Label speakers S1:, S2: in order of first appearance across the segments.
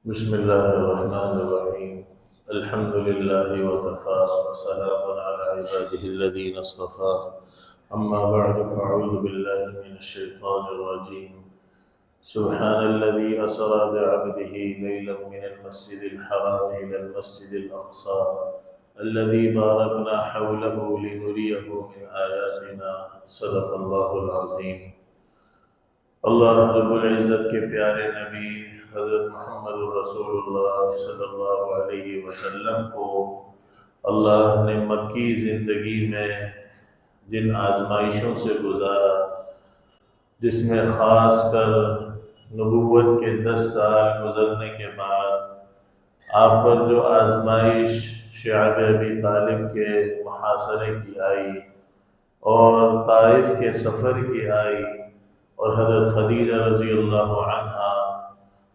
S1: بسم الله الرحمن الرحيم. الحمد لله وكفى وسلام على عباده الذين اصطفى. أما بعد فأعوذ بالله من الشيطان الرجيم. سبحان الذي أسرى بعبده ليلا من المسجد الحرام إلى المسجد الأقصى الذي باركنا حوله لنريه من آياتنا. صدق الله العظيم. اللہ رب العزت کے پیارے نبی حضرت محمد الرسول اللہ صلی اللہ علیہ وسلم کو اللہ نے مکی زندگی میں جن آزمائشوں سے گزارا، جس میں خاص کر نبوت کے 10 سال گزرنے کے بعد آپ پر جو آزمائش شعب ابی طالب کے محاصرے کی آئی اور طائف کے سفر کی آئی اور حضرت خدیجہ رضی اللہ عنہا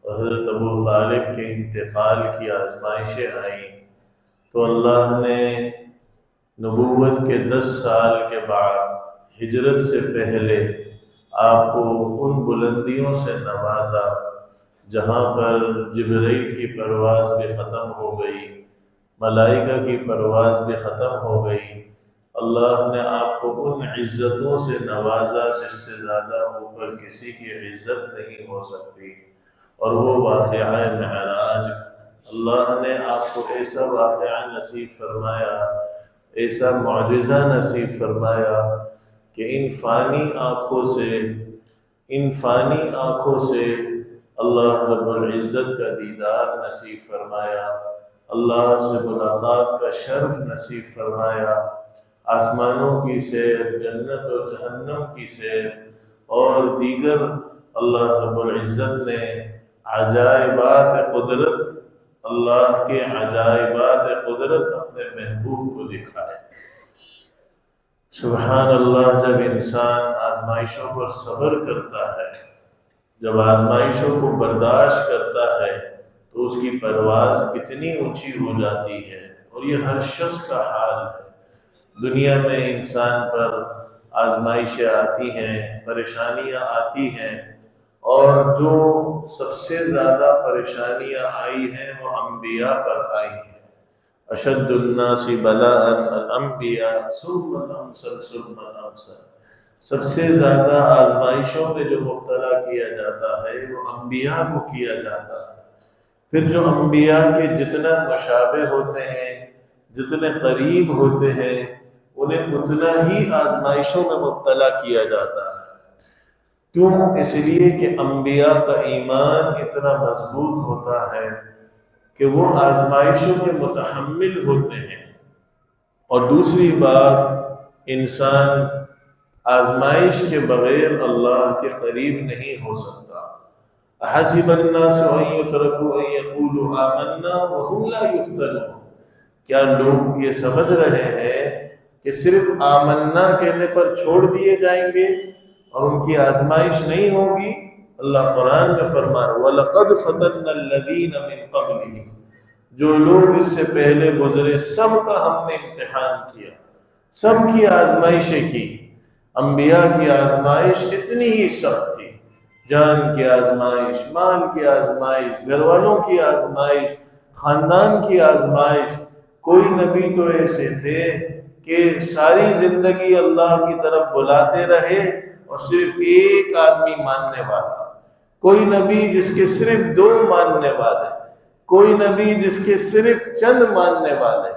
S1: اور حضرت ابو طالب کے انتقال کی آزمائشیں آئیں، تو اللہ نے نبوت کے 10 سال کے بعد ہجرت سے پہلے آپ کو ان بلندیوں سے نوازا جہاں پر جبرائیل کی پرواز بھی ختم ہو گئی، ملائکہ کی پرواز بھی ختم ہو گئی۔ اللہ نے آپ کو ان عزتوں سے نوازا جس سے زیادہ اوپر کسی کی عزت نہیں ہو سکتی، اور وہ واقعہ معراج۔ اللہ نے آپ کو ایسا واقعہ نصیب فرمایا، ایسا معجزہ نصیب فرمایا کہ ان فانی آنکھوں سے اللہ رب العزت کا دیدار نصیب فرمایا، اللہ سے ملاقات کا شرف نصیب فرمایا، آسمانوں کی سیر، جنت اور جہنم کی سیر اور دیگر اللہ رب العزت نے عجائبات قدرت، اللہ کے عجائبات قدرت اپنے محبوب کو دکھائے۔ سبحان اللہ، جب انسان آزمائشوں پر صبر کرتا ہے، جب آزمائشوں کو برداشت کرتا ہے تو اس کی پرواز کتنی اونچی ہو جاتی ہے، اور یہ ہر شخص کا حال ہے۔ دنیا میں انسان پر آزمائشیں آتی ہیں، پریشانیاں آتی ہیں، اور جو سب سے زیادہ پریشانیاں آئی ہیں وہ انبیاء پر آئی ہیں۔ اشد الناس بلاء الانبیاء ثم الامثل ثم الامثل۔ سب سے زیادہ آزمائشوں میں جو مبتلا کیا جاتا ہے وہ انبیاء کو کیا جاتا ہے۔ پھر جو انبیاء کے جتنا مشابہ ہوتے ہیں، جتنے قریب ہوتے ہیں، انہیں اتنا ہی آزمائشوں میں مبتلا کیا جاتا ہے۔ کیوں؟ اس لیے کہ انبیاء کا ایمان اتنا مضبوط ہوتا ہے کہ وہ آزمائشوں کے متحمل ہوتے ہیں۔ اور دوسری بات، انسان آزمائش کے بغیر اللہ کے قریب نہیں ہو سکتا۔ احسب الناس ان یترکوا ان یقولوا آمنا وهم لا یفتنون۔ کیا لوگ یہ سمجھ رہے ہیں کہ صرف آمنا کہنے پر چھوڑ دیے جائیں گے اور ان کی آزمائش نہیں ہوگی؟ اللہ قرآن میں فرما رہا ہے وَلَقَدْ فَتَنَّا الَّذِينَ مِن قَبْلِهِمْ۔ جو لوگ اس سے پہلے گزرے سب کا ہم نے امتحان کیا، سب کی آزمائشیں کی۔ انبیاء کی آزمائش اتنی ہی سخت تھی، جان کی آزمائش، مال کی آزمائش، گھر والوں کی آزمائش، خاندان کی آزمائش۔ کوئی نبی تو ایسے تھے کہ ساری زندگی اللہ کی طرف بلاتے رہے اور صرف ایک آدمی ماننے والا، کوئی نبی جس کے صرف 2 ماننے والے، کوئی نبی جس کے صرف چند ماننے والے،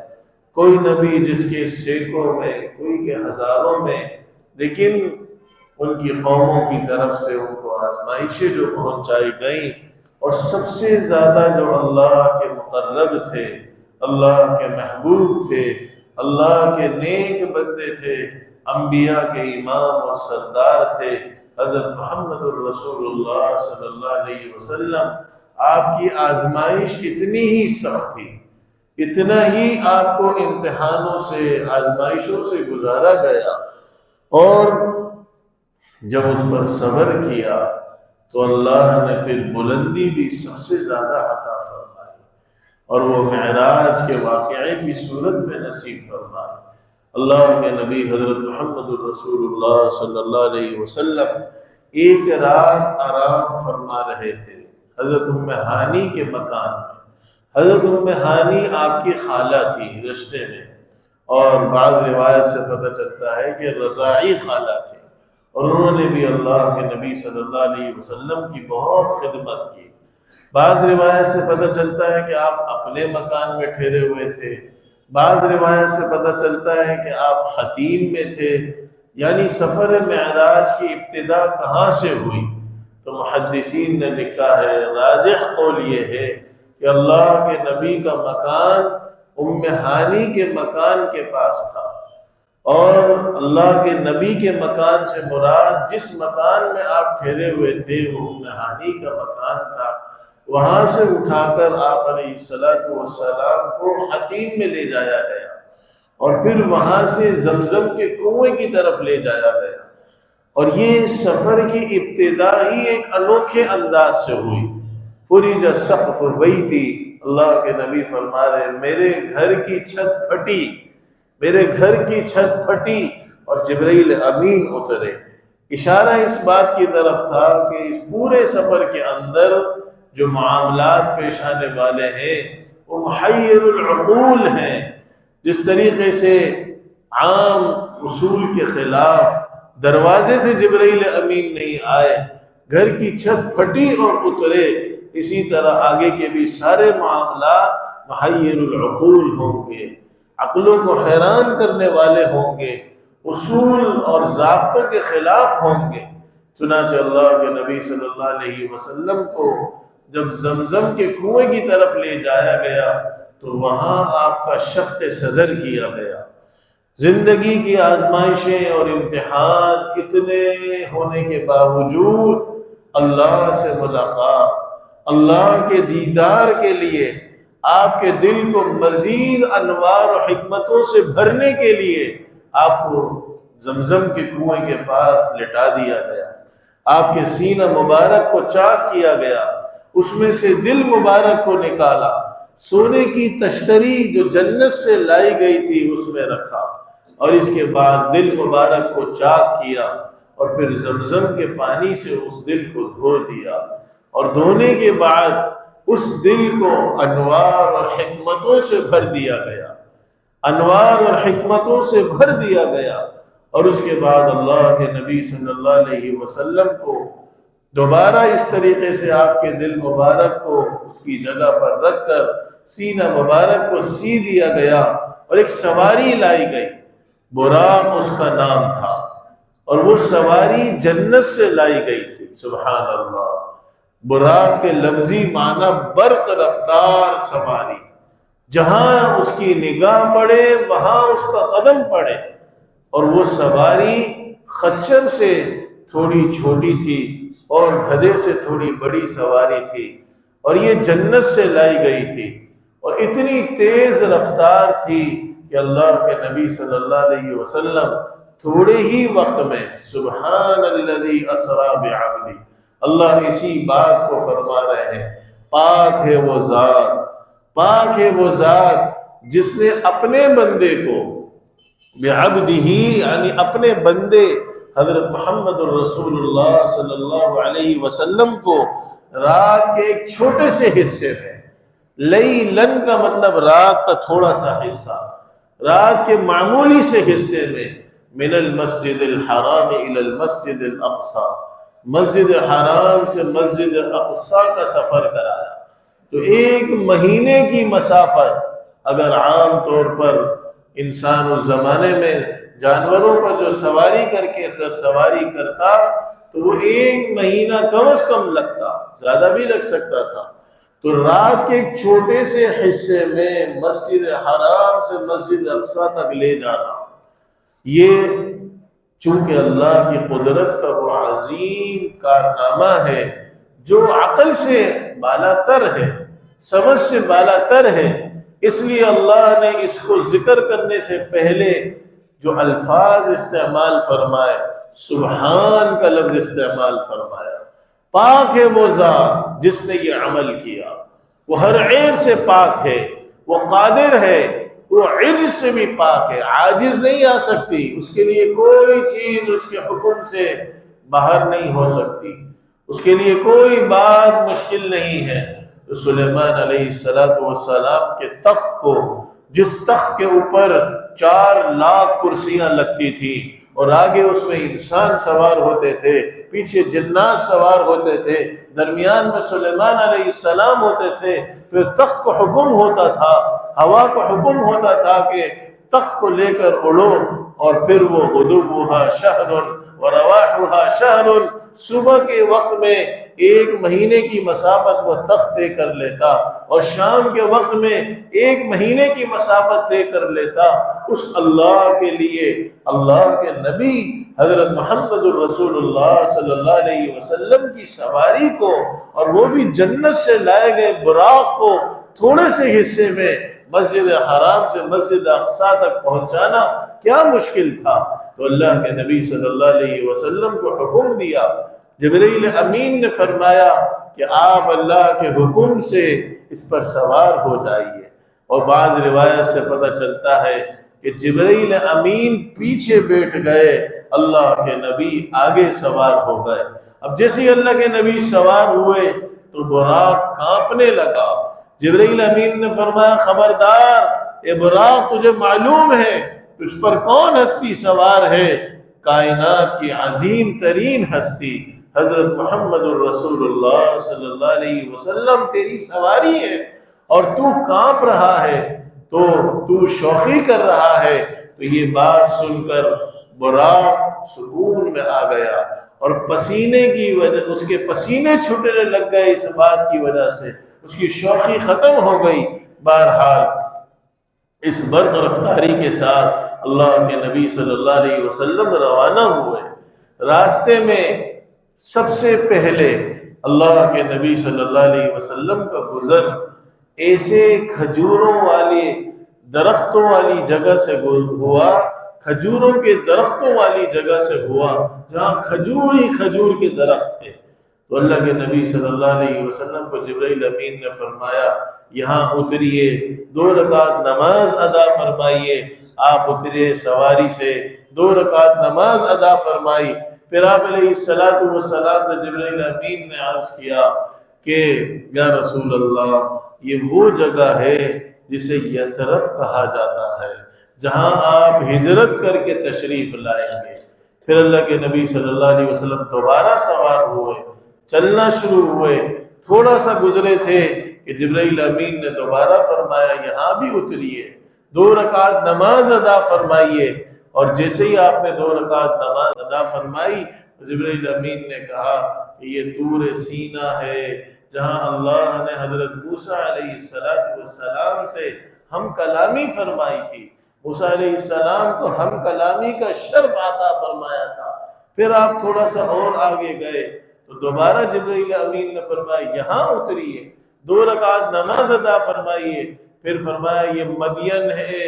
S1: کوئی نبی جس کے سینکڑوں میں، کوئی کے ہزاروں میں، لیکن ان کی قوموں کی طرف سے ان کو آزمائشیں جو پہنچائی گئیں، اور سب سے زیادہ جو اللہ کے مقرب تھے، اللہ کے محبوب تھے، اللہ کے نیک بندے تھے، انبیاء کے امام اور سردار تھے حضرت محمد الرسول اللہ صلی اللہ علیہ وسلم۔ آپ کی آزمائش اتنی ہی سخت تھی، اتنا ہی آپ کو امتحانوں سے، آزمائشوں سے گزارا گیا، اور جب اس پر صبر کیا تو اللہ نے پھر بلندی بھی سب سے زیادہ عطا فرمائی، اور وہ معراج کے واقعے کی صورت میں نصیب فرمائی۔ اللہ کے نبی حضرت محمد الرسول اللہ صلی اللہ علیہ وسلم ایک رات آرام فرما رہے تھے۔ حضرت ام ہانی کے مکان میں۔ حضرت ام ہانی آپ کی خالہ تھی رشتے میں، اور بعض روایت سے پتہ چلتا ہے کہ رضاعی خالہ تھی، اور انہوں نے بھی اللہ کے نبی صلی اللہ علیہ وسلم کی بہت خدمت کی۔ بعض روایت سے پتہ چلتا ہے کہ آپ اپنے مکان میں ٹھہرے ہوئے تھے، بعض روایت سے پتہ چلتا ہے کہ آپ حتیم میں تھے، یعنی سفر معراج کی ابتدا کہاں سے ہوئی؟ تو محدثین نے لکھا ہے، راجح قول یہ ہے کہ اللہ کے نبی کا مکان ام ہانی کے مکان کے پاس تھا، اور اللہ کے نبی کے مکان سے مراد جس مکان میں آپ ٹھہرے ہوئے تھے وہ ام ہانی کا مکان تھا۔ وہاں سے اٹھا کر آپ علیہ السلام کو حتیم میں لے جایا گیا، اور پھر وہاں سے زمزم کے کنویں کی طرف لے جایا گیا، اور یہ سفر کی ابتدا ہی ایک انوکھے انداز سے ہوئی۔ فرج سقف بیتی، اللہ کے نبی فرما رہے ہیں میرے گھر کی چھت پھٹی، میرے گھر کی چھت پھٹی اور جبرائیل امین اترے۔ اشارہ اس بات کی طرف تھا کہ اس پورے سفر کے اندر جو معاملات پیش آنے والے ہیں وہ محیر العقول ہیں۔ جس طریقے سے عام اصول کے خلاف دروازے سے جبرائیل امین نہیں آئے، گھر کی چھت پھٹی اور اترے، اسی طرح آگے کے بھی سارے معاملات محیر العقول ہوں گے، عقلوں کو حیران کرنے والے ہوں گے، اصول اور ضابطوں کے خلاف ہوں گے۔ چنانچہ اللہ کے نبی صلی اللہ علیہ وسلم کو جب زمزم کے کنویں کی طرف لے جایا گیا تو وہاں آپ کا شق صدر کیا گیا۔ زندگی کی آزمائشیں اور امتحان اتنے ہونے کے باوجود اللہ سے ملاقات، اللہ کے دیدار کے لیے آپ کے دل کو مزید انوار و حکمتوں سے بھرنے کے لیے آپ کو زمزم کے کنویں کے پاس لٹا دیا گیا، آپ کے سینہ مبارک کو چاک کیا گیا، اس میں سے دل مبارک کو نکالا، سونے کی تشتری جو جنت سے لائی گئی تھی اس میں رکھا، اور اس کے بعد دل مبارک کو چاک کیا، اور پھر زمزم کے پانی سے اس دل کو دھو دیا، اور دھونے کے بعد اس دل کو انوار اور حکمتوں سے بھر دیا گیا، انوار اور حکمتوں سے بھر دیا گیا۔ اور اس کے بعد اللہ کے نبی صلی اللہ علیہ وسلم کو دوبارہ اس طریقے سے آپ کے دل مبارک کو اس کی جگہ پر رکھ کر سینہ مبارک کو سی دیا گیا، اور ایک سواری لائی گئی، براق اس کا نام تھا، اور وہ سواری جنت سے لائی گئی تھی۔ سبحان اللہ، براق کے لفظی معنی برق رفتار سواری، جہاں اس کی نگاہ پڑے وہاں اس کا قدم پڑے، اور وہ سواری خچر سے تھوڑی چھوٹی تھی اور گدھے سے تھوڑی بڑی سواری تھی، اور یہ جنت سے لائی گئی تھی، اور اتنی تیز رفتار تھی کہ اللہ کے نبی صلی اللہ علیہ وسلم تھوڑے ہی وقت میں سبحان الذی اسری بعبدی، اللہ اسی بات کو فرما رہے ہیں، پاک ہے وہ ذات، پاک ہے وہ ذات جس نے اپنے بندے کو بعبدہ یعنی اپنے بندے حضرت محمد الرسول اللہ صلی اللہ علیہ وسلم کو رات کے ایک چھوٹے سے حصے میں، لیلن کا مطلب رات کا تھوڑا سا حصہ، رات کے معمولی سے حصے میں، من المسجد الحرام الى المسجد الاقصی، مسجد حرام سے مسجد اقصی کا سفر کرایا۔ تو ایک مہینے کی مسافت اگر عام طور پر انسان اس زمانے میں جانوروں پر جو سواری کر کے اگر سواری کرتا تو وہ ایک مہینہ کم از کم لگتا، زیادہ بھی لگ سکتا تھا۔ تو رات کے ایک چھوٹے سے حصے میں مسجد حرام سے مسجد اقصی تک لے جانا، یہ چونکہ اللہ کی قدرت کا وہ عظیم کارنامہ ہے جو عقل سے بالا تر ہے، سمجھ سے بالا تر ہے، اس لیے اللہ نے اس کو ذکر کرنے سے پہلے جو الفاظ استعمال فرمائے، سبحان کا لفظ استعمال فرمایا۔ پاک ہے وہ ذات جس نے یہ عمل کیا، وہ ہر عیب سے پاک ہے، وہ قادر ہے، وہ عجز سے بھی پاک ہے، عاجز نہیں آ سکتی، اس کے لیے کوئی چیز اس کے حکم سے باہر نہیں ہو سکتی، اس کے لیے کوئی بات مشکل نہیں ہے۔ تو سلیمان علیہ السلام کے تخت کو، جس تخت کے اوپر 4,00,000 کرسیاں لگتی تھی اور آگے اس میں انسان سوار ہوتے تھے، پیچھے جنات سوار ہوتے تھے، درمیان میں سلیمان علیہ السلام ہوتے تھے، پھر تخت کو حکم ہوتا تھا، ہوا کو حکم ہوتا تھا کہ تخت کو لے کر اڑو، اور پھر وہ غدوها شہر ورواحها شہر، صبح کے وقت میں 1 مہینے کی مسافت وہ تخت طے کر لیتا اور شام کے وقت میں 1 مہینے کی مسافت طے کر لیتا۔ اس اللہ کے لیے اللہ کے نبی حضرت محمد الرسول اللہ صلی اللہ علیہ وسلم کی سواری کو، اور وہ بھی جنت سے لائے گئے براق کو، تھوڑے سے حصے میں مسجد حرام سے مسجد اقصیٰ تک پہنچانا کیا مشکل تھا؟ تو اللہ کے نبی صلی اللہ علیہ وسلم کو حکم دیا۔ جبرائیل امین نے فرمایا کہ آپ اللہ کے حکم سے اس پر سوار ہو جائیے، اور بعض روایت سے پتہ چلتا ہے کہ جبرائیل امین پیچھے بیٹھ گئے، اللہ کے نبی آگے سوار ہو گئے۔ اب جیسے اللہ کے نبی سوار ہوئے تو براق کانپنے لگا۔ جبرائیل امین نے فرمایا خبردار، اے براق تجھے معلوم ہے تجھ پر کون ہستی سوار ہے؟ کائنات کی عظیم ترین ہستی حضرت محمد الرسول اللہ صلی اللہ علیہ وسلم تیری سواری ہے، اور تو کانپ رہا ہے، تو شوخی کر رہا ہے۔ تو یہ بات سن کر براق سکون میں آ گیا، اور پسینے کی وجہ، اس کے پسینے چھوٹنے لگ گئے، اس بات کی وجہ سے اس کی شوخی ختم ہو گئی۔ بہرحال اس برق رفتاری کے ساتھ اللہ کے نبی صلی اللہ علیہ وسلم روانہ ہوئے۔ راستے میں سب سے پہلے اللہ کے نبی صلی اللہ علیہ وسلم کا گزر ایسے کھجوروں والے درختوں والی جگہ سے ہوا، کھجوروں کے درختوں والی جگہ سے ہوا جہاں کھجور ہی کھجور کے درخت تھے۔ تو اللہ کے نبی صلی اللہ علیہ وسلم کو جبرائیل امین نے فرمایا یہاں اتریے، 2 رکعت نماز ادا فرمائیے۔ آپ اترے سواری سے، 2 رکعت نماز ادا فرمائی۔ پھر آپ علیہ السلام سے جبرائیل امین نے عرض کیا کہ یا رسول اللہ، یہ وہ جگہ ہے جسے یثرب کہا جاتا ہے، جہاں آپ ہجرت کر کے تشریف لائیں گے۔ پھر اللہ کے نبی صلی اللہ علیہ وسلم دوبارہ سوار ہوئے، چلنا شروع ہوئے۔ تھوڑا سا گزرے تھے کہ جبرائیل امین نے دوبارہ فرمایا یہاں بھی اتریے، 2 رکعت نماز ادا فرمائیے۔ اور جیسے ہی آپ نے 2 رکعت نماز ادا فرمائی، جبرائیل امین نے کہا کہ یہ طور سینہ ہے، جہاں اللہ نے حضرت موسیٰ علیہ السلام سے ہم کلامی فرمائی تھی۔ موسیٰ علیہ السلام کو ہم کلامی کا شرف عطا فرمایا تھا۔ پھر آپ تھوڑا سا اور آگے گئے تو دوبارہ جبرائیل امین نے فرمایا یہاں اتریے، 2 رکعت نماز ادا فرمائیے۔ پھر فرمایا یہ مدین ہے،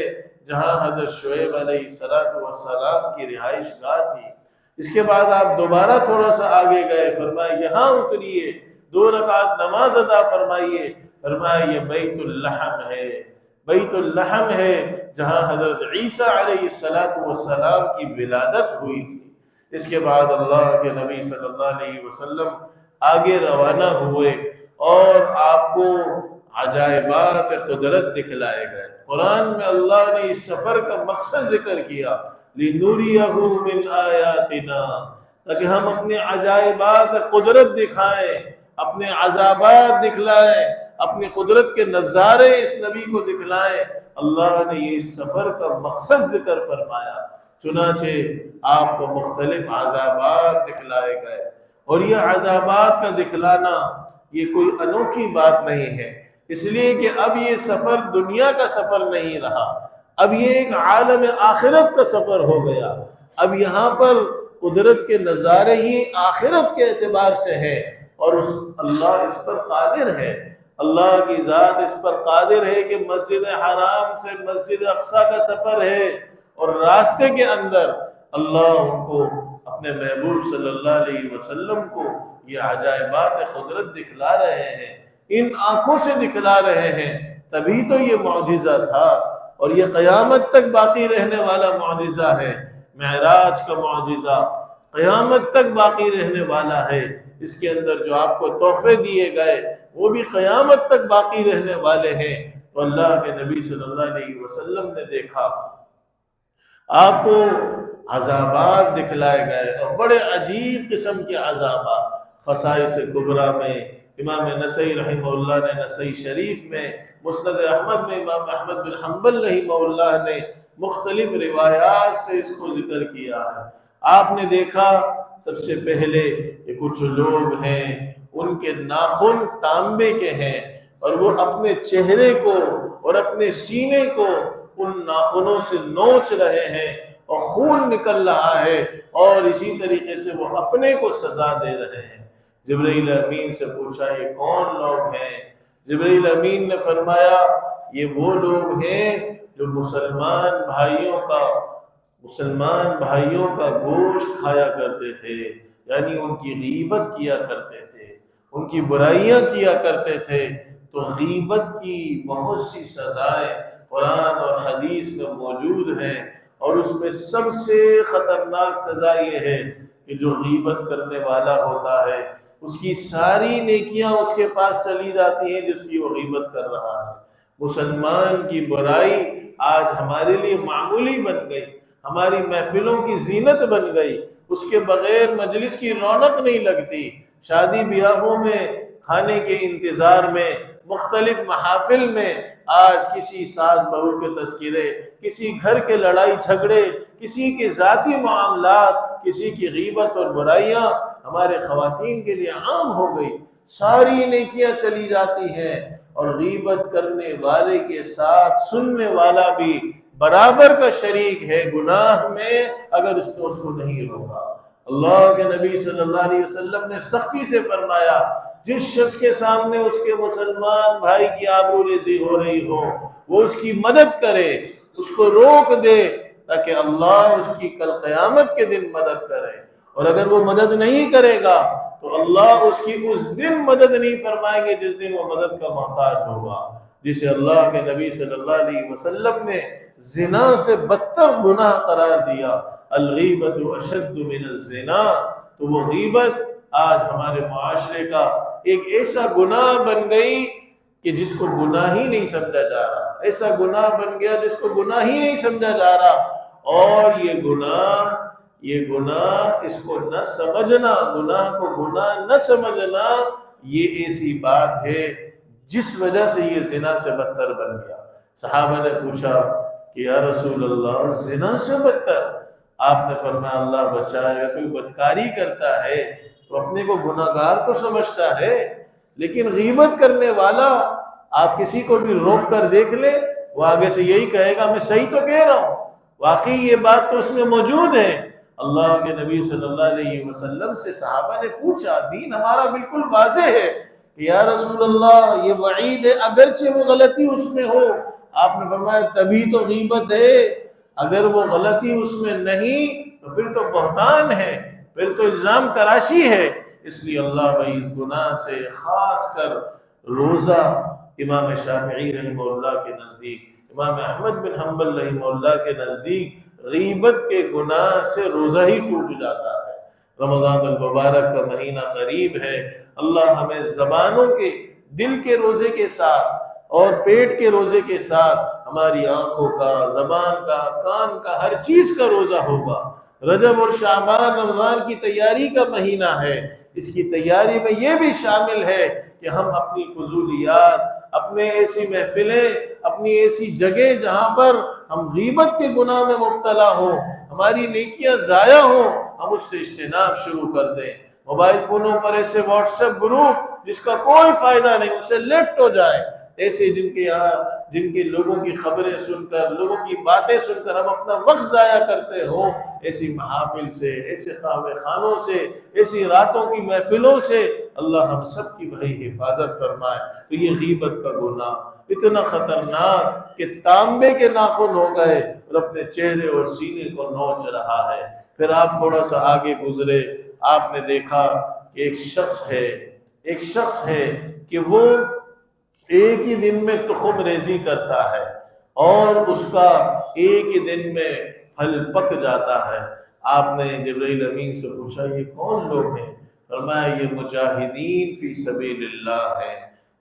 S1: جہاں حضرت شعیب علیہ السلام کی رہائش گاہ تھی۔ اس کے بعد آپ دوبارہ تھوڑا سا آگے گئے، فرمایا یہاں اتریے، 2 رکعت نماز ادا فرمائیے۔ فرمایا یہ بیت اللحم ہے، بیت اللحم ہے جہاں حضرت عیسیٰ علیہ السلام کی ولادت ہوئی تھی۔ اس کے بعد اللہ کے نبی صلی اللہ علیہ وسلم آگے روانہ ہوئے اور آپ کو عجائبات قدرت دکھلائے گئے۔ قرآن میں اللہ نے اس سفر کا مقصد ذکر کیا، لِنُرِيَهُ مِنْ آيَاتِنَا، تاکہ ہم اپنے عجائبات قدرت دکھائیں، اپنے عذابات دکھلائیں، اپنی قدرت کے نظارے اس نبی کو دکھلائیں۔ اللہ نے یہ اس سفر کا مقصد ذکر فرمایا، چنانچہ آپ کو مختلف عذابات دکھلائے گئے۔ اور یہ عذابات کا دکھلانا یہ کوئی انوکھی بات نہیں ہے، اس لیے کہ اب یہ سفر دنیا کا سفر نہیں رہا، اب یہ ایک عالم آخرت کا سفر ہو گیا۔ اب یہاں پر قدرت کے نظارے ہی آخرت کے اعتبار سے ہیں، اور اللہ اس پر قادر ہے، اللہ کی ذات اس پر قادر ہے کہ مسجد حرام سے مسجد اقصیٰ کا سفر ہے، اور راستے کے اندر اللہ ان کو اپنے محبوب صلی اللہ علیہ وسلم کو یہ عجائبات قدرت دکھلا رہے ہیں، ان آنکھوں سے دکھلا رہے ہیں۔ تبھی تو یہ معجزہ تھا، اور یہ قیامت تک باقی رہنے والا معجزہ ہے۔ معراج کا معجزہ قیامت تک باقی رہنے والا ہے، اس کے اندر جو آپ کو تحفے دیے گئے وہ بھی قیامت تک باقی رہنے والے ہیں۔ تو اللہ کے نبی صلی اللہ علیہ وسلم نے دیکھا آپ کو عذابات دکھلائے گئے، اور بڑے عجیب قسم کے عذابات۔ خصائص کبریٰ میں امام نسائی رحمہ اللہ نے نسائی شریف میں، مسند احمد میں امام احمد بن حنبل رحمہ اللہ نے مختلف روایات سے اس کو ذکر کیا ہے۔ آپ نے دیکھا سب سے پہلے کہ کچھ لوگ ہیں ان کے ناخن تانبے کے ہیں، اور وہ اپنے چہرے کو اور اپنے سینے کو ان ناخنوں سے نوچ رہے ہیں اور خون نکل رہا ہے، اور اسی طریقے سے وہ اپنے کو سزا دے رہے ہیں۔ جبرائیل امین سے پوچھا یہ کون لوگ ہیں؟ جبرائیل امین نے فرمایا یہ وہ لوگ ہیں جو مسلمان بھائیوں کا گوشت کھایا کرتے تھے، یعنی ان کی غیبت کیا کرتے تھے، ان کی برائیاں کیا کرتے تھے۔ تو غیبت کی بہت سی سزائیں قرآن اور حدیث میں موجود ہیں، اور اس میں سب سے خطرناک سزا یہ ہے کہ جو غیبت کرنے والا ہوتا ہے اس کی ساری نیکیاں اس کے پاس چلی جاتی ہیں جس کی وہ غیبت کر رہا ہے۔ مسلمان کی برائی آج ہمارے لیے معمولی بن گئی، ہماری محفلوں کی زینت بن گئی، اس کے بغیر مجلس کی رونق نہیں لگتی۔ شادی بیاہوں میں، کھانے کے انتظار میں، مختلف محافل میں آج کسی ساس بہو کے تذکرے، کسی گھر کے لڑائی جھگڑے، کسی کے ذاتی معاملات، کسی کی غیبت اور برائیاں ہمارے خواتین کے لیے عام ہو گئی۔ ساری نیکیاں چلی جاتی ہیں، اور غیبت کرنے والے کے ساتھ سننے والا بھی برابر کا شریک ہے گناہ میں، اگر اس نے اس کو نہیں روکا۔ اللہ کے نبی صلی اللہ علیہ وسلم نے سختی سے فرمایا جس شخص کے سامنے اس کے مسلمان بھائی کی آبروریزی ہو رہی ہو وہ اس کی مدد کرے، اس کو روک دے، تاکہ اللہ اس کی کل قیامت کے دن مدد کرے۔ اور اگر وہ مدد نہیں کرے گا تو اللہ اس کی اس دن مدد نہیں فرمائیں گے جس دن وہ مدد کا محتاج ہوگا۔ جسے اللہ کے نبی صلی اللہ علیہ وسلم نے زنا سے بدتر گناہ قرار دیا، الغیبت اشد من الزنا، تو وہ غیبت آج ہمارے معاشرے کا ایک ایسا گناہ بن گئی کہ جس کو گناہ ہی نہیں سمجھا جا رہا، ایسا گناہ بن گیا جس کو گناہ ہی نہیں سمجھا جا رہا۔ اور یہ گناہ اس کو نہ سمجھنا، گناہ کو گناہ نہ سمجھنا، یہ ایسی بات ہے جس وجہ سے یہ زنا سے بدتر بن گیا۔ صحابہ نے پوچھا کہ یا رسول اللہ زنا سے بدتر؟ آپ نے فرمایا اللہ بچائے، اگر کوئی بدکاری کرتا ہے تو اپنے کو گناہگار تو سمجھتا ہے، لیکن غیبت کرنے والا آپ کسی کو بھی روک کر دیکھ لے، وہ آگے سے یہی کہے گا میں صحیح تو کہہ رہا ہوں، واقعی یہ بات تو اس میں موجود ہے۔ اللہ کے نبی صلی اللہ علیہ وسلم سے صحابہ نے پوچھا، دین ہمارا بالکل واضح ہے کہ یا رسول اللہ یہ وعید ہے اگرچہ وہ غلطی اس میں ہو۔ آپ نے فرمایا تبھی تو غیبت ہے، اگر وہ غلطی اس میں نہیں تو پھر تو بہتان ہے، پھر تو الزام تراشی ہے۔ اس لیے اللہ بھائی اس گناہ سے خاص کر روزہ امام شافعی رحمہ اللہ کے نزدیک، امام احمد بن حنبل رحمہ اللہ کے نزدیک غیبت کے گناہ سے روزہ ہی ٹوٹ جاتا ہے۔ رمضان المبارک کا مہینہ قریب ہے، اللہ ہمیں زبانوں کے، دل کے روزے کے ساتھ اور پیٹ کے روزے کے ساتھ ہماری آنکھوں کا، زبان کا، کان کا، ہر چیز کا روزہ ہوگا۔ رجب اور شعبان رمضان کی تیاری کا مہینہ ہے، اس کی تیاری میں یہ بھی شامل ہے کہ ہم اپنی فضولیات، اپنے ایسی محفلیں، اپنی ایسی جگہ جہاں پر ہم غیبت کے گناہ میں مبتلا ہوں، ہماری نیکیاں ضائع ہوں، ہم اس سے اجتناب شروع کر دیں۔ موبائل فونوں پر ایسے واٹس ایپ گروپ جس کا کوئی فائدہ نہیں، اس سے لیفٹ ہو جائے، ایسے جن کے لوگوں کی خبریں سن کر، لوگوں کی باتیں سن کر ہم اپنا وقت ضائع کرتے ہو، ایسی محافل سے، ایسے قہوہ خانوں سے، ایسی راتوں کی محفلوں سے اللہ ہم سب کی بھائی حفاظت فرمائے۔ تو یہ غیبت کا گناہ اتنا خطرناک کہ تانبے کے ناخن ہو گئے اور اپنے چہرے اور سینے کو نوچ رہا ہے۔ پھر آپ تھوڑا سا آگے گزرے، آپ نے دیکھا کہ ایک شخص ہے کہ وہ ایک ہی دن میں تخم ریزی کرتا ہے اور اس کا ایک ہی دن میں پھل پک جاتا ہے۔ آپ نے جبرائیل امین سے پوچھا یہ کون لوگ ہیں؟ فرمایا یہ مجاہدین فی سبیل اللہ ہیں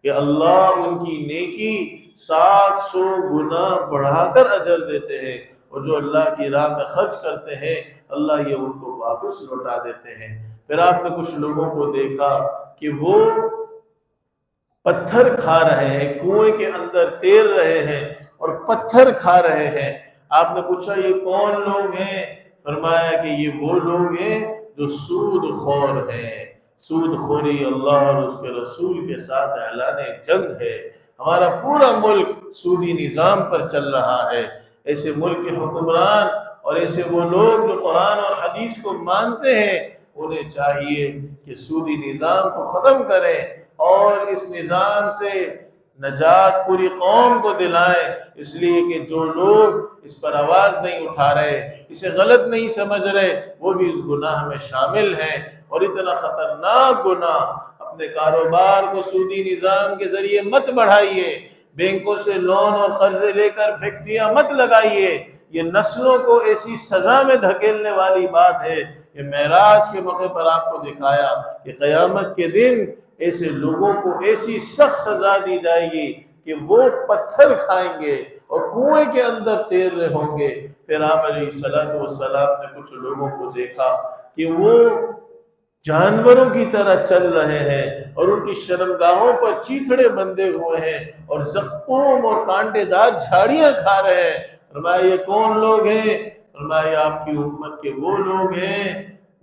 S1: کہ اللہ ان کی نیکی 700 گنا بڑھا کر اجر دیتے ہیں، اور جو اللہ کی راہ میں خرچ کرتے ہیں اللہ یہ ان کو واپس لوٹا دیتے ہیں۔ پھر آپ نے کچھ لوگوں کو دیکھا کہ وہ پتھر کھا رہے ہیں، کنویں کے اندر تیر رہے ہیں اور پتھر کھا رہے ہیں۔ آپ نے پوچھا یہ کون لوگ ہیں؟ فرمایا کہ یہ وہ لوگ ہیں جو سود خور ہیں۔ سود خوری اللہ اور اس کے رسول کے ساتھ اعلان جنگ ہے۔ ہمارا پورا ملک سودی نظام پر چل رہا ہے۔ ایسے ملک کے حکمران اور ایسے وہ لوگ جو قرآن اور حدیث کو مانتے ہیں انہیں چاہیے کہ سودی نظام کو ختم کریں اور اس نظام سے نجات پوری قوم کو دلائیں، اس لیے کہ جو لوگ اس پر آواز نہیں اٹھا رہے، اسے غلط نہیں سمجھ رہے، وہ بھی اس گناہ میں شامل ہیں۔ اور اتنا خطرناک گناہ، اپنے کاروبار کو سودی نظام کے ذریعے مت بڑھائیے، بینکوں سے لون اور قرضے لے کر فیکٹریاں مت لگائیے۔ یہ نسلوں کو ایسی سزا میں دھکیلنے والی بات ہے کہ معراج کے موقع پر آپ کو دکھایا کہ قیامت کے دن ایسے لوگوں کو ایسی سخت سزا دی جائے گی کہ وہ پتھر کھائیں گے اور کنویں کے اندر تیر رہے ہوں گے۔ پھر آپ علیہ السلام نے کچھ لوگوں کو دیکھا کہ وہ جانوروں کی طرح چل رہے ہیں اور ان کی شرمگاہوں پر چیتڑے بندھے ہوئے ہیں اور زقوم اور کانٹے دار جھاڑیاں کھا رہے ہیں۔ فرمایا یہ کون لوگ ہیں؟ فرمایا آپ کی امت کے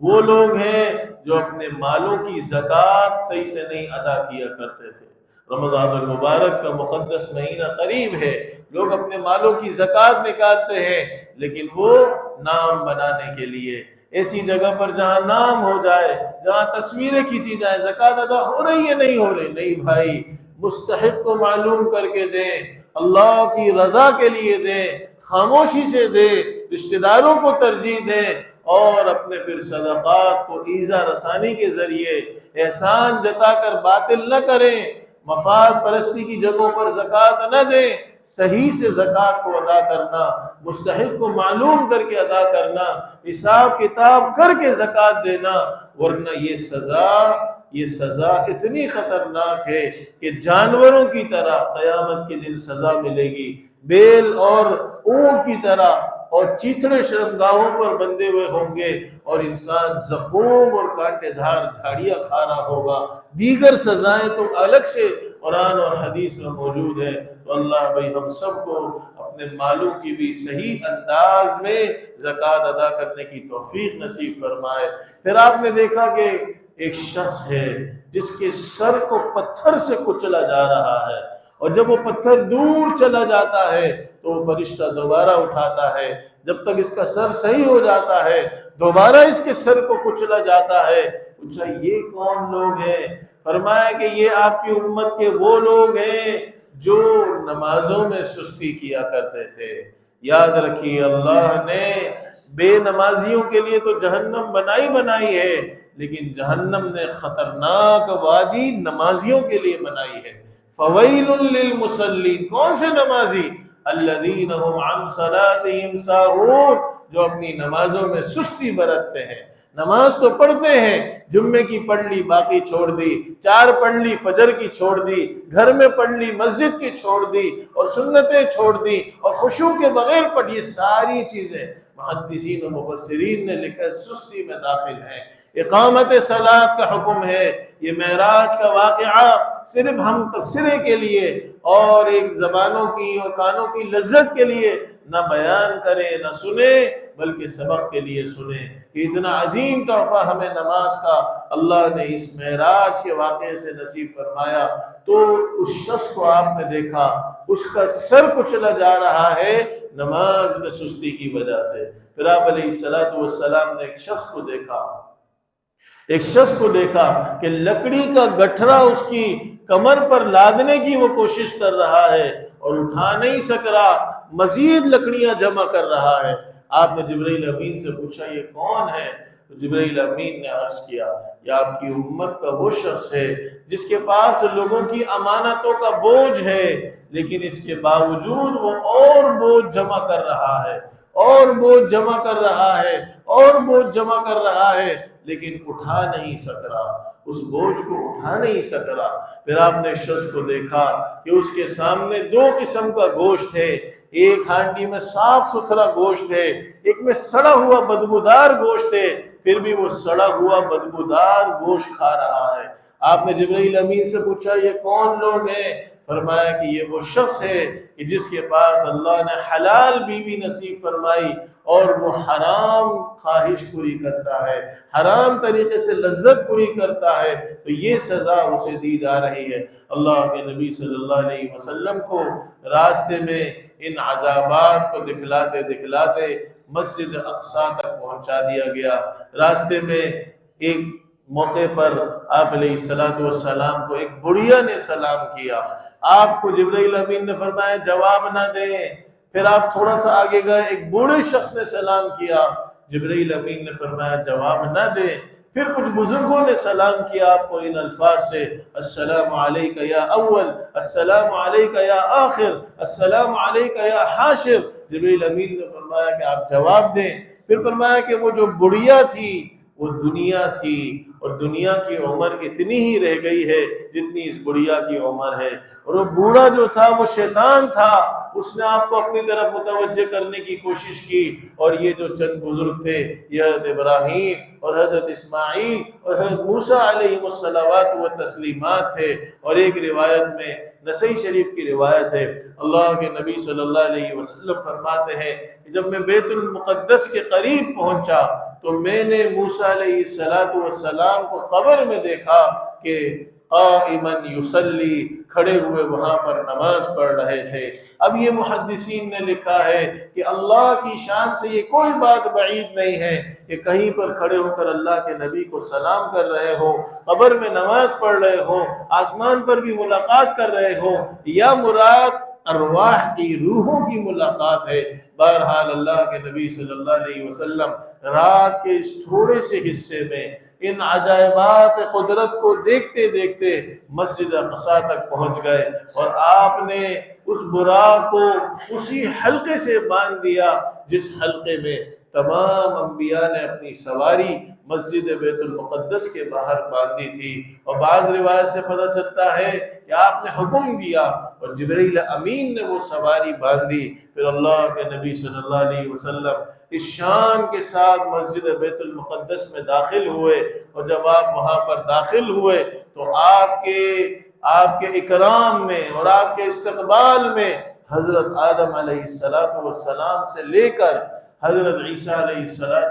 S1: وہ لوگ ہیں جو اپنے مالوں کی زکوٰۃ صحیح سے نہیں ادا کیا کرتے تھے۔ رمضان المبارک کا مقدس مہینہ قریب ہے، لوگ اپنے مالوں کی زکوٰۃ نکالتے ہیں لیکن وہ نام بنانے کے لیے، ایسی جگہ پر جہاں نام ہو جائے، جہاں تصویریں کھینچی جائیں، زکوٰۃ ادا ہو رہی ہے نہیں ہو رہی، نہیں بھائی، مستحق کو معلوم کر کے دیں، اللہ کی رضا کے لیے دیں، خاموشی سے دیں، رشتہ داروں کو ترجیح دیں، اور اپنے پھر صدقات کو ایذا رسانی کے ذریعے احسان جتا کر باطل نہ کریں، مفاد پرستی کی جگہوں پر زکوٰۃ نہ دیں، صحیح سے زکوٰۃ کو ادا کرنا، مستحق کو معلوم کر کے ادا کرنا، حساب کتاب کر کے زکوٰۃ دینا، ورنہ یہ سزا اتنی خطرناک ہے کہ جانوروں کی طرح قیامت کے دن سزا ملے گی، بیل اور اونٹ کی طرح، اور چیتڑے شرمگاہوں پر بندھے ہوئے ہوں گے اور انسان زقوم اور کانٹے دھار جھاڑیاں کھا رہا ہوگا۔ دیگر سزائیں تو الگ سے قرآن اور حدیث میں موجود ہے۔ تو اللہ بھائی ہم سب کو اپنے مالوں کی بھی صحیح انداز میں زکوٰۃ ادا کرنے کی توفیق نصیب فرمائے۔ پھر آپ نے دیکھا کہ ایک شخص ہے جس کے سر کو پتھر سے کچلا جا رہا ہے، اور جب وہ پتھر دور چلا جاتا ہے تو وہ فرشتہ دوبارہ اٹھاتا ہے، جب تک اس کا سر صحیح ہو جاتا ہے دوبارہ اس کے سر کو کچلا جاتا ہے۔ پوچھا یہ کون لوگ ہیں؟ فرمایا کہ یہ آپ کی امت کے وہ لوگ ہیں جو نمازوں میں سستی کیا کرتے تھے۔ یاد رکھیے اللہ نے بے نمازیوں کے لیے تو جہنم بنائی ہے، لیکن جہنم نے خطرناک وادی نمازیوں کے لیے بنائی ہے۔ فویل للمصلین، کون سے نمازی؟ الذین هم عن صلاتهم ساہون، جو اپنی نمازوں میں سستی برتتے ہیں۔ نماز تو پڑھتے ہیں، جمعے کی پڑھ لی باقی چھوڑ دی، 4 پڑھ لی فجر کی چھوڑ دی، گھر میں پڑھ لی مسجد کی چھوڑ دی، اور سنتیں چھوڑ دی، اور خشوع کے بغیر پڑھ، یہ ساری چیزیں محدثین و مفسرین نے لکھا سستی میں داخل ہیں۔ اقامت صلاۃ کا حکم ہے۔ یہ معراج کا واقعہ صرف ہم تبصرے کے لیے اور ایک زبانوں کی اور کانوں کی لذت کے لیے نہ بیان کریں نہ سنیں، بلکہ سبق کے لیے سنیں کہ اتنا عظیم تحفہ ہمیں نماز کا اللہ نے اس معراج کے واقعے سے نصیب فرمایا۔ تو اس شخص کو آپ نے دیکھا، اس کا سر کچلا جا رہا ہے نماز میں سستی کی وجہ سے۔ پھر آپ علیہ السلام نے ایک شخص کو دیکھا کہ لکڑی کا گٹھرا اس کی کمر پر لادنے کی وہ کوشش کر رہا ہے اور اٹھا نہیں سک رہا، مزید لکڑیاں جمع کر رہا ہے۔ آپ نے جبرائیل امین سے پوچھا یہ کون ہے؟ تو جبرائیل امین نے عرض کیا یہ آپ کی امت کا وہ شخص ہے جس کے پاس لوگوں کی امانتوں کا بوجھ ہے، لیکن اس کے باوجود وہ اور بوجھ جمع کر رہا ہے، اور بوجھ جمع کر رہا ہے، اور بوجھ جمع کر رہا ہے، لیکن اٹھا نہیں سک رہا، اس بوجھ کو اٹھا نہیں سک رہا۔ پھر آپ نے شخص کو دیکھا کہ اس کے سامنے دو قسم کا گوشت ہے، ایک ہانڈی میں صاف ستھرا گوشت ہے، ایک میں سڑا ہوا بدبودار گوشت ہے، پھر بھی وہ سڑا ہوا بدبودار گوشت کھا رہا ہے۔ آپ نے جبرائیل امین سے پوچھا یہ کون لوگ ہیں؟ فرمایا کہ یہ وہ شخص ہے کہ جس کے پاس اللہ نے حلال بیوی نصیب فرمائی اور وہ حرام خواہش پوری کرتا ہے، حرام طریقے سے لذت پوری کرتا ہے، تو یہ سزا اسے دی جا رہی ہے۔ اللہ کے نبی صلی اللہ علیہ وسلم کو راستے میں ان عذابات کو دکھلاتے دکھلاتے مسجد اقصیٰ تک پہنچا دیا گیا۔ راستے میں ایک موقع پر آپ علیہ السلام کو ایک بڑھیا نے سلام کیا، آپ کو جبرائیل امین نے فرمایا جواب نہ دیں، پھر آپ تھوڑا سا آگے گئے، ایک بوڑھے شخص نے سلام کیا، جبرائیل امین نے فرمایا جواب نہ دیں، پھر کچھ بزرگوں نے سلام کیا آپ کو ان الفاظ سے، السلام علیکہ یا اول، السلام علیکہ یا آخر، السلام علیکہ یا حاشر۔ جبرائیل امین نے فرمایا کہ آپ جواب دیں، پھر فرمایا کہ وہ جو بڑھیا تھی وہ دنیا تھی، اور دنیا کی عمر اتنی ہی رہ گئی ہے جتنی اس بڑھیا کی عمر ہے، اور وہ بوڑھا جو تھا وہ شیطان تھا، اس نے آپ کو اپنی طرف متوجہ کرنے کی کوشش کی، اور یہ جو چند بزرگ تھے یہ حضرت ابراہیم اور حضرت اسماعیل اور حضرت موسیٰ علیہ الصلوات و تسلیمات تھے۔ اور ایک روایت میں نسائی شریف کی روایت ہے، اللہ کے نبی صلی اللہ علیہ وسلم فرماتے ہیں کہ جب میں بیت المقدس کے قریب پہنچا تو میں نے موسیٰ علیہ السلام کو قبر میں دیکھا کہ قائما یصلی، کھڑے ہوئے وہاں پر نماز پڑھ رہے تھے۔ اب یہ محدثین نے لکھا ہے کہ اللہ کی شان سے یہ کوئی بات بعید نہیں ہے کہ کہیں پر کھڑے ہو کر اللہ کے نبی کو سلام کر رہے ہو، قبر میں نماز پڑھ رہے ہو، آسمان پر بھی ملاقات کر رہے ہو، یا مراد ارواح کی، روحوں کی ملاقات ہے۔ بہرحال اللہ کے نبی صلی اللہ علیہ وسلم رات کے اس تھوڑے سے حصے میں ان عجائبات قدرت کو دیکھتے دیکھتے مسجد اقصیٰ تک پہنچ گئے، اور آپ نے اس براق کو اسی حلقے سے باندھ دیا جس حلقے میں تمام انبیاء نے اپنی سواری مسجد بیت المقدس کے باہر باندھی تھی۔ اور بعض روایت سے پتہ چلتا ہے کہ آپ نے حکم دیا اور جبرائیل امین نے وہ سواری باندھی، پھر اللہ کے نبی صلی اللہ علیہ وسلم اس شان کے ساتھ مسجد بیت المقدس میں داخل ہوئے، اور جب آپ وہاں پر داخل ہوئے تو آپ کے اکرام میں اور آپ کے استقبال میں حضرت آدم علیہ السلام سے لے کر حضرت عیسیٰ علیہ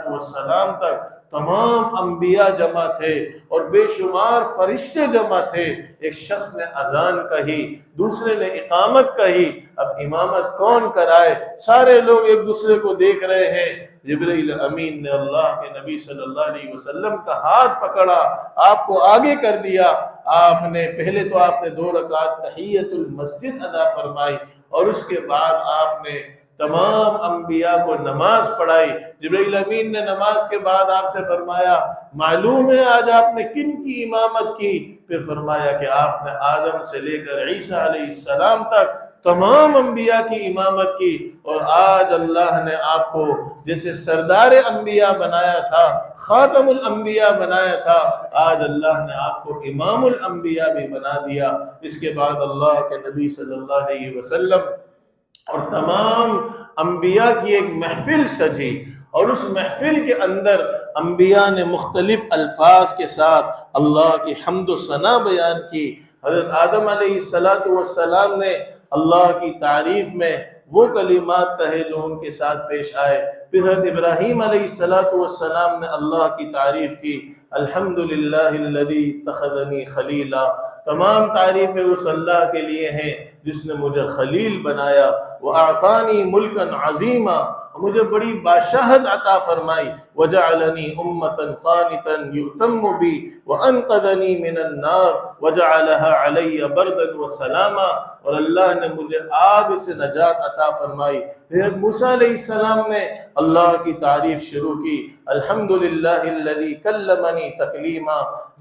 S1: السلام تک تمام انبیاء جمع تھے اور بے شمار فرشتے جمع تھے۔ ایک شخص نے اذان کہی، دوسرے نے اقامت کہی، اب امامت کون کرائے؟ سارے لوگ ایک دوسرے کو دیکھ رہے ہیں۔ جبرائیل امین نے اللہ کے نبی صلی اللہ علیہ وسلم کا ہاتھ پکڑا، آپ کو آگے کر دیا۔ آپ نے پہلے تو آپ نے 2 رکعت تحیت المسجد ادا فرمائی، اور اس کے بعد آپ نے تمام انبیاء کو نماز پڑھائی۔ جبرائیل امین نے نماز کے بعد آپ سے فرمایا معلوم ہے آج آپ نے کن کی امامت کی؟ پھر فرمایا کہ آپ نے آدم سے لے کر عیسیٰ علیہ السلام تک تمام انبیاء کی امامت کی، اور آج اللہ نے آپ کو جیسے سردار انبیاء بنایا تھا، خاتم الانبیاء بنایا تھا، آج اللہ نے آپ کو امام الانبیاء بھی بنا دیا۔ اس کے بعد اللہ کے نبی صلی اللہ علیہ وسلم اور تمام انبیاء کی ایک محفل سجی، اور اس محفل کے اندر انبیاء نے مختلف الفاظ کے ساتھ اللہ کی حمد و ثنا بیان کی۔ حضرت آدم علیہ السلام نے اللہ کی تعریف میں وہ کلمات کہے جو ان کے ساتھ پیش آئے، پھر حضرت ابراہیم علیہ السلام نے اللہ کی تعریف کی، الحمدللہ الذی اتخذنی خلیلا، تمام تعریفیں اس اللہ کے لیے ہیں جس نے مجھے خلیل بنایا، وَأَعْطَانِي مُلْكًا عَظِيمًا، مجھے بڑی بادشاہت عطا فرمائی، وَجَعَلَنِي أُمَّةً قَانِتًا يُؤْتَمُّ بِي وَأَنْقَذَنِي مِنَ النَّارِ وَجَعَلَهَا عَلَيَّ بَرْدًا وَسَلَامًا، اور اللہ نے مجھے آگ سے نجات عطا فرمائی۔ پھر موسیٰ علیہ السلام نے اللہ کی تعریف شروع کی، الحمدللہ الذی کلمنی تکلیما،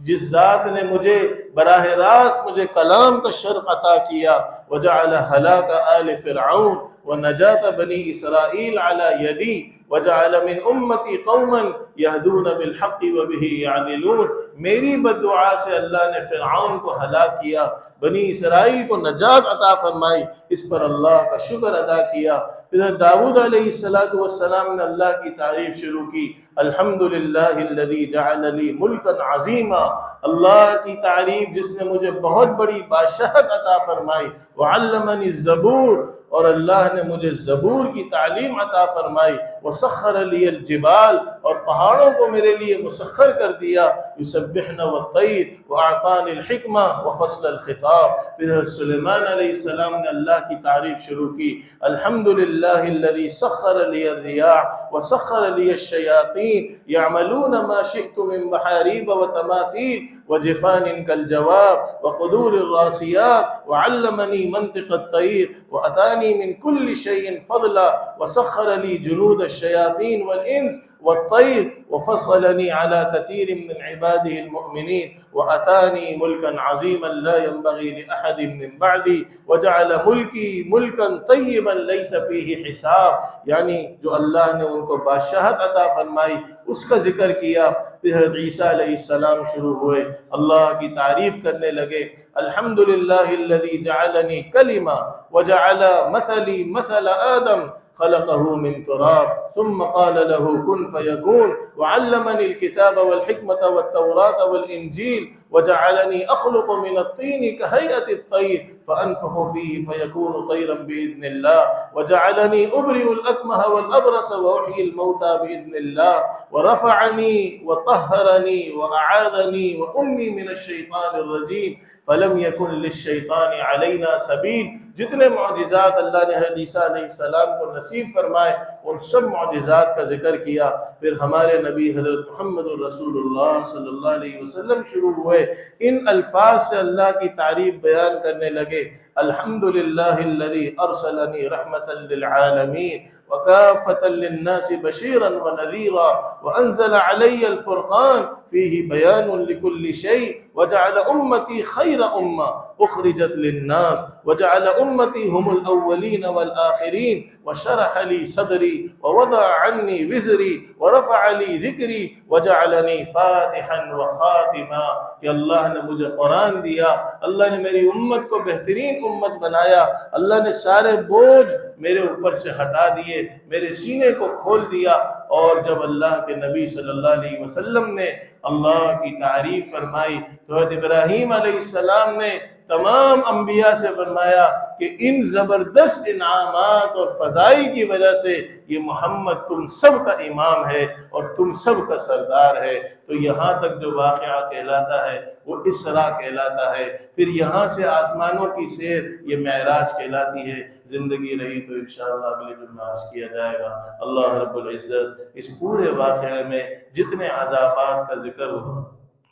S1: جس ذات نے مجھے براہ راست مجھے کلام کا شرف عطا کیا، وجعل ہلاک آل فرعون ونجات بنی اسرائیل علی یدی، وجعل من امتی قوما یہدون بالحق وبہ یعدلون۔ میری بد دعا سے اللہ نے فرعون کو ہلاک کیا، بنی اسرائیل کو نجات عطا فرمائی، اس پر اللہ کا شکر ادا کیا۔ پھر داؤد علیہ السلام نے اللہ کی تعریف شروع کی، الحمدللہ الذی جعل لی ملکا عظیما، اللہ کی تعریف جس نے مجھے بہت بڑی بادشاہت عطا فرمائی، وعلمنی الزبور، اور اللہ نے مجھے زبور کی تعلیم عطا فرمائی، وسخر لی الجبال، اور پہاڑوں کو میرے لیے مسخر کر دیا، یسبحن والطیر، واعطانی الحکمہ وفصل الخطاب۔ پھر سلیمان علیہ السلام نے اللہ کی تعریف شروع کی، الحمدللہ الذی سخر لی الریاح وسخر لی الشیاطین یعملون ما شئت من محاریب وتماثیل وجفان کالجواب وقدور الراسیات وعلمنی منطق الطیر واتانی من كل شيء فضلا وسخر لي جنود الشياطين والإنس والطير وفصلني على كثير من عباده المؤمنين وأتاني ملكا عظيما لا ينبغي لأحد من بعدي وجعل ملكي ملكا طيبا ليس فيه حساب، یعنی جو اللہ نے ان کو بادشاہت عطا فرمائی اس کا ذکر کیا۔ پھر حضرت عیسیٰ علیہ السلام شروع ہوئے، اللہ کی تعریف کرنے لگے، الحمدللہ الذی جعلنی کلمہ وجعل مثلی مثل آدم خلقه من تراب ثم قال له كن فيكون وعلمني الكتاب والحكمة والتوراة والإنجيل وجعلني أخلق من الطين كهيئة الطير فأنفخ فيه فيكون طيرا بإذن الله وجعلني أبرئ الأكمه والأبرص وأحيي الموتى بإذن الله ورفعني وطهرني وأعاذني وأمي من الشيطان الرجيم فلم يكن للشيطان علينا سبيل۔ جتنے معجزات اللہ نے حضرت عیسیٰ علیہ السلام کو نصیب فرمائے ان سب معجزات کا ذکر کیا۔ پھر ہمارے نبی حضرت محمد الرسول اللہ صلی اللہ علیہ وسلم شروع ہوئے، ان الفاظ سے اللہ کی تعریف بیان کرنے لگے، الحمدللہ الذی ارسلنی رحمتا للعالمین وکافتا للناس بشیرا ونذیرا وانزل علی الفرقان فیہ بیان لکل شیء وجعل امتی خیر امہ اخرجت للناس وجعل امتی هم الاولین والآخرین وشرح لی صدری ووضع عنی وزری ورفع لی ذکری وجعلنی فاتحا وخاتما، کہ اللہ نے مجھے قرآن دیا، اللہ نے میری امت کو بہترین امت بنایا، اللہ نے سارے بوجھ میرے اوپر سے ہٹا دیے، میرے سینے کو کھول دیا۔ اور جب اللہ کے نبی صلی اللہ علیہ وسلم نے اللہ کی تعریف فرمائی تو حضرت ابراہیم علیہ السلام نے تمام انبیاء سے فرمایا کہ ان زبردست انعامات اور فضائل کی وجہ سے یہ محمد تم سب کا امام ہے اور تم سب کا سردار ہے۔ تو یہاں تک جو واقعہ کہلاتا ہے وہ اسراء کہلاتا ہے، پھر یہاں سے آسمانوں کی سیر یہ معراج کہلاتی ہے۔ زندگی رہی تو انشاءاللہ اگلے جمعہ عرض کیا جائے گا۔ اللہ رب العزت اس پورے واقعے میں جتنے عذابات کا ذکر ہوا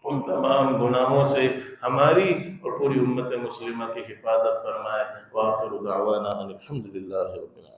S1: ان تمام گناہوں سے ہماری اور پوری امت مسلمہ کی حفاظت فرمائے۔ وآخر دعوانا ان الحمدللہ رب العالمین۔